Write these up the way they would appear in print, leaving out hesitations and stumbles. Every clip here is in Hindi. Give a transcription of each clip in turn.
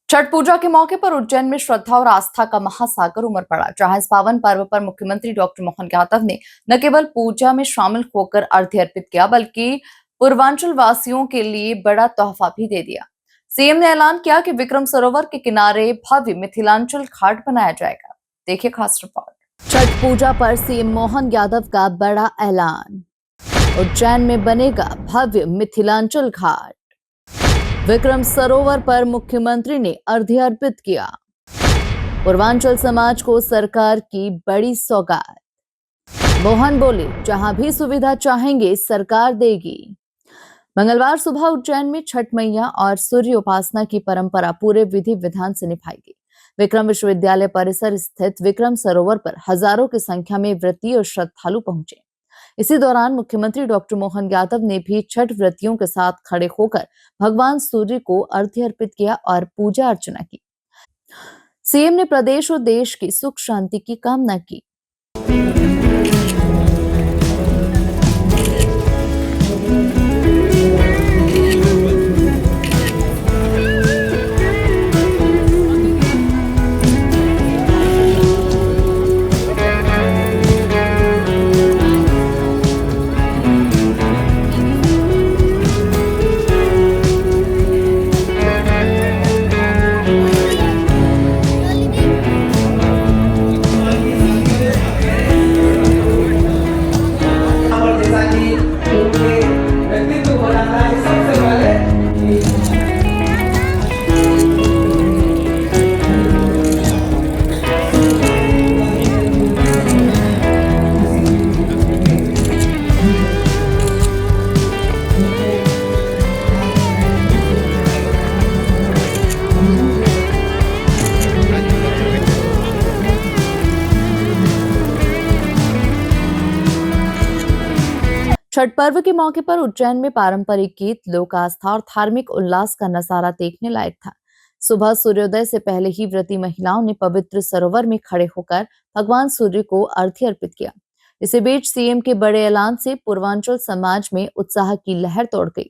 छठ पूजा के मौके पर उज्जैन में श्रद्धा और आस्था का महासागर उमड़ पड़ा। जहां इस पावन पर्व पर मुख्यमंत्री डॉक्टर मोहन यादव ने न केवल पूजा में शामिल होकर अर्घ्य अर्पित किया, बल्कि पूर्वांचल वासियों के लिए बड़ा तोहफा भी दे दिया। सीएम ने ऐलान किया कि विक्रम सरोवर के किनारे भव्य मिथिलांचल घाट बनाया जाएगा। देखिए खास रिपोर्ट। छठ पूजा पर सीएम मोहन यादव का बड़ा ऐलान। उज्जैन में बनेगा भव्य मिथिलांचल घाट। विक्रम सरोवर पर मुख्यमंत्री ने अर्घ्य अर्पित किया। पूर्वांचल समाज को सरकार की बड़ी सौगात। मोहन बोले, जहां भी सुविधा चाहेंगे सरकार देगी। मंगलवार सुबह उज्जैन में छठ मैया और सूर्य उपासना की परंपरा पूरे विधि विधान से निभाई गई। विक्रम विश्वविद्यालय परिसर स्थित विक्रम सरोवर पर हजारों की संख्या में व्रती और श्रद्धालु पहुंचे। इसी दौरान मुख्यमंत्री डॉक्टर मोहन यादव ने भी छठ व्रतियों के साथ खड़े होकर भगवान सूर्य को अर्घ्य अर्पित किया और पूजा अर्चना की। सीएम ने प्रदेश और देश की सुख शांति की कामना की। छठ पर्व के मौके पर उज्जैन में पारंपरिक गीत, लोक आस्था और धार्मिक उल्लास का नजारा देखने लायक था। सुबह सूर्योदय से पहले ही व्रती महिलाओं ने पवित्र सरोवर में खड़े होकर भगवान सूर्य को अर्घ्य अर्पित किया। इसी बीच सीएम के बड़े ऐलान से पूर्वांचल समाज में उत्साह की लहर तोड़ गई।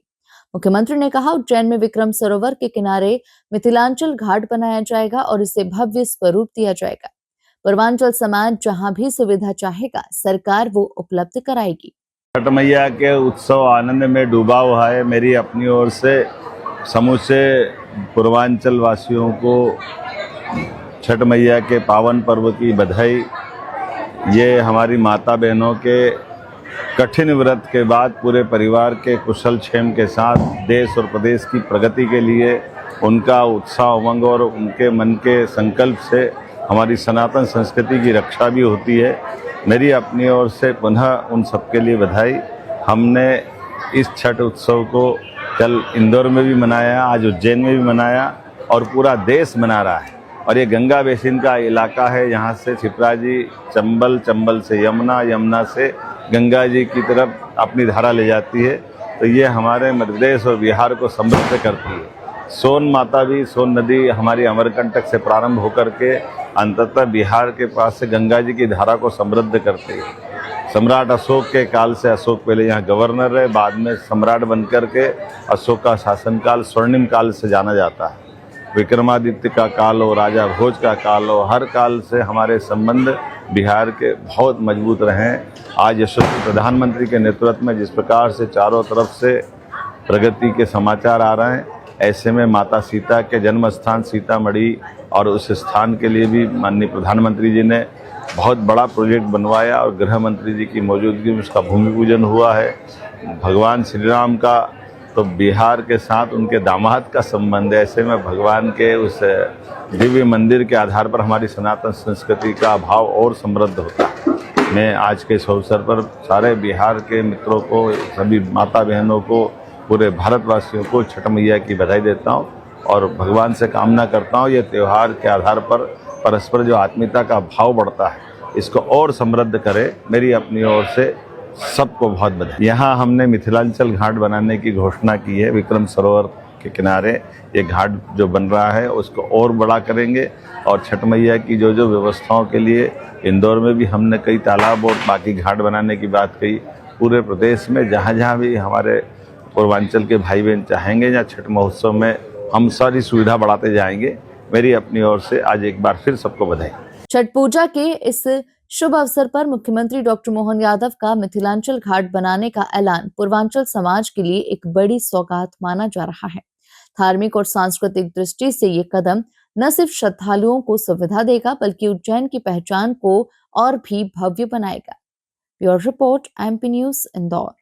मुख्यमंत्री ने कहा, उज्जैन में विक्रम सरोवर के किनारे मिथिलांचल घाट बनाया जाएगा और इसे भव्य स्वरूप दिया जाएगा। पूर्वांचल समाज जहां भी सुविधा चाहेगा सरकार वो उपलब्ध कराएगी। छठ मैया के उत्सव आनंद में डूबा हुआ है। मेरी अपनी ओर से समूचे पूर्वांचल वासियों को छठ मैया के पावन पर्व की बधाई। ये हमारी माता बहनों के कठिन व्रत के बाद पूरे परिवार के कुशल क्षेम के साथ देश और प्रदेश की प्रगति के लिए उनका उत्साह, उमंग और उनके मन के संकल्प से हमारी सनातन संस्कृति की रक्षा भी होती है। मेरी अपनी ओर से पुनः उन सबके लिए बधाई। हमने इस छठ उत्सव को कल इंदौर में भी मनाया, आज उज्जैन में भी मनाया और पूरा देश मना रहा है। और ये गंगा बेसिन का इलाका है, यहाँ से क्षिप्रा जी चंबल, चंबल से यमुना, यमुना से गंगा जी की तरफ अपनी धारा ले जाती है। तो ये हमारे मध्य प्रदेश और बिहार को समृद्ध करती है। सोन माता भी, सोन नदी हमारी अमरकंटक से प्रारंभ होकर के अंततः बिहार के पास से गंगा जी की धारा को समृद्ध करती है। सम्राट अशोक के काल से, अशोक पहले यहाँ गवर्नर रहे, बाद में सम्राट बनकर के अशोक का शासनकाल स्वर्णिम काल से जाना जाता है। विक्रमादित्य का काल हो, राजा भोज का काल हो, हर काल से हमारे संबंध बिहार के बहुत मजबूत रहे। आज यशस्वी प्रधानमंत्री के नेतृत्व में जिस प्रकार से चारों तरफ से प्रगति के समाचार आ रहे हैं, ऐसे में माता सीता के जन्म स्थान सीतामढ़ी और उस स्थान के लिए भी माननीय प्रधानमंत्री जी ने बहुत बड़ा प्रोजेक्ट बनवाया और गृह मंत्री जी की मौजूदगी में उसका भूमि पूजन हुआ है। भगवान श्री राम का तो बिहार के साथ उनके दामाद का संबंध है। ऐसे में भगवान के उस दिव्य मंदिर के आधार पर हमारी सनातन संस्कृति का भाव और समृद्ध होता है। मैं आज के इस अवसर पर सारे बिहार के मित्रों को, सभी माता बहनों को, पूरे भारतवासियों को छठ मैया की बधाई देता हूँ और भगवान से कामना करता हूँ ये त्यौहार के आधार पर परस्पर जो आत्मीयता का भाव बढ़ता है इसको और समृद्ध करे। मेरी अपनी ओर से सबको बहुत बधाई। यहाँ हमने मिथिलांचल घाट बनाने की घोषणा की है। विक्रम सरोवर के किनारे ये घाट जो बन रहा है उसको और बड़ा करेंगे और छठ मैया की जो जो व्यवस्थाओं के लिए इंदौर में भी हमने कई तालाब और बाकी घाट बनाने की बात कही। पूरे प्रदेश में जहाँ जहाँ भी हमारे पूर्वांचल के भाई बहन चाहेंगे या छठ महोत्सव में हम सारी सुविधा बढ़ाते जाएंगे। मेरी अपनी ओर से आज एक बार फिर सबको बधाई। छठ पूजा के इस शुभ अवसर पर मुख्यमंत्री डॉक्टर मोहन यादव का मिथिलांचल घाट बनाने का ऐलान पूर्वांचल समाज के लिए एक बड़ी सौगात माना जा रहा है। धार्मिक और सांस्कृतिक दृष्टि से ये कदम न सिर्फ श्रद्धालुओं को सुविधा देगा बल्कि उज्जैन की पहचान को और भी भव्य बनाएगा। Bureau report, MP news, Indore.